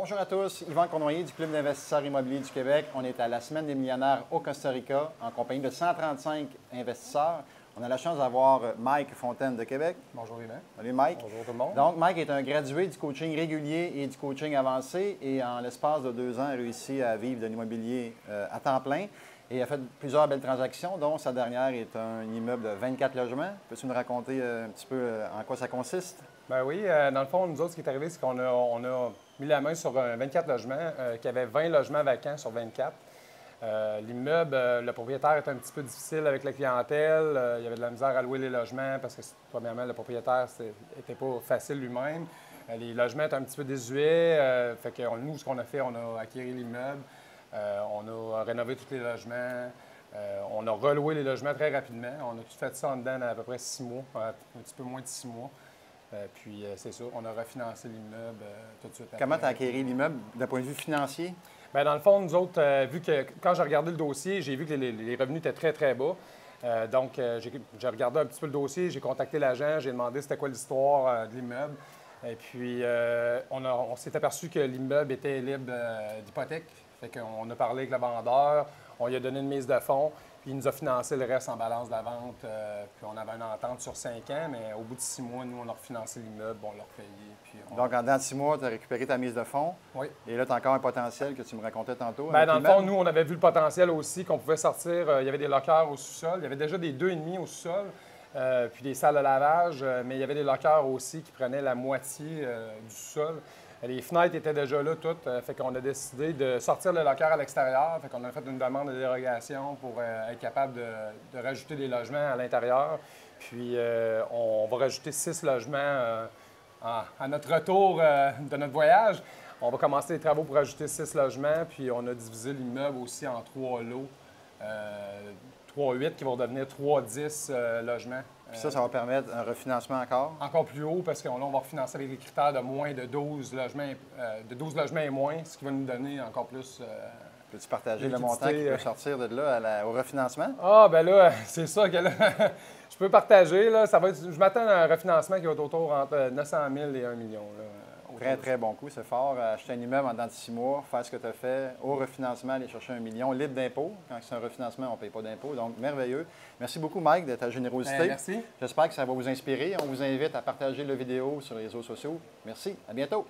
Bonjour à tous, Yvan Cournoyer du Club d'investisseurs immobiliers du Québec. On est à la Semaine des millionnaires au Costa Rica en compagnie de 135 investisseurs. On a la chance d'avoir Mike Fontaine de Québec. Bonjour Yvan. Salut Mike. Bonjour tout le monde. Donc Mike est un gradué du coaching régulier et du coaching avancé et en l'espace de 2 ans a réussi à vivre de l'immobilier à temps plein et a fait plusieurs belles transactions, dont sa dernière est un immeuble de 24 logements. Peux-tu nous raconter un petit peu en quoi ça consiste? Ben oui, dans le fond, nous autres, ce qui est arrivé, c'est qu'on a mis la main sur 24 logements, qui avait 20 logements vacants sur 24. L'immeuble, le propriétaire était un petit peu difficile avec la clientèle. Il y avait de la misère à louer les logements parce que, premièrement, le propriétaire n'était pas facile lui-même. Les logements étaient un petit peu désuets. Fait que nous, ce qu'on a fait, on a acquis l'immeuble, on a rénové tous les logements. On a reloué les logements très rapidement. On a tout fait ça en dedans à peu près 6 mois, un petit peu moins de 6 mois. Puis c'est ça, on a refinancé l'immeuble tout de suite après. Comment tu as acquis l'immeuble d'un point de vue financier? Bien, dans le fond, nous autres, vu que quand j'ai regardé le dossier, j'ai vu que les revenus étaient très, très bas. Donc, j'ai regardé un petit peu le dossier, j'ai contacté l'agent, j'ai demandé c'était quoi l'histoire de l'immeuble. Et puis, on s'est aperçu que l'immeuble était libre d'hypothèque. Fait qu'on a parlé avec le vendeur, on lui a donné une mise de fonds, puis il nous a financé le reste en balance de la vente. Puis on avait une entente sur 5 ans, mais au bout de 6 mois, nous, on a refinancé l'immeuble, on l'a repayé. Puis Donc, en dedans de 6 mois, tu as récupéré ta mise de fonds. Oui. Et là, tu as encore un potentiel que tu me racontais tantôt. Bien, dans le fond, nous, on avait vu le potentiel aussi qu'on pouvait sortir. Il y avait des lockers au sous-sol. Il y avait déjà des 2,5 au sous-sol, puis des salles de lavage. Mais il y avait des lockers aussi qui prenaient la moitié du sous-sol. Les fenêtres étaient déjà là toutes. Fait qu'on a décidé de sortir le locker à l'extérieur. Fait qu'on a fait une demande de dérogation pour être capable de rajouter des logements à l'intérieur. Puis on va rajouter 6 logements à notre retour de notre voyage. On va commencer les travaux pour ajouter 6 logements, puis on a divisé l'immeuble aussi en 3 lots, 3-8 qui vont devenir 3-10 logements. Puis ça va permettre un refinancement encore? Encore plus haut, parce qu'on va refinancer avec les critères de moins de 12 logements et moins, ce qui va nous donner encore plus. Peux-tu partager le montant qui peut sortir de là au refinancement? Ah, ben là, c'est ça que là, je peux partager. Là, je m'attends à un refinancement qui va être autour entre 900 000 et 1 million. Là. Très, très bon coup. C'est fort. Acheter un immeuble en dedans de 6 mois, faire ce que tu as fait, au refinancement, aller chercher 1 million, libre d'impôts. Quand c'est un refinancement, on ne paye pas d'impôts. Donc, merveilleux. Merci beaucoup, Mike, de ta générosité. Merci. J'espère que ça va vous inspirer. On vous invite à partager la vidéo sur les réseaux sociaux. Merci. À bientôt.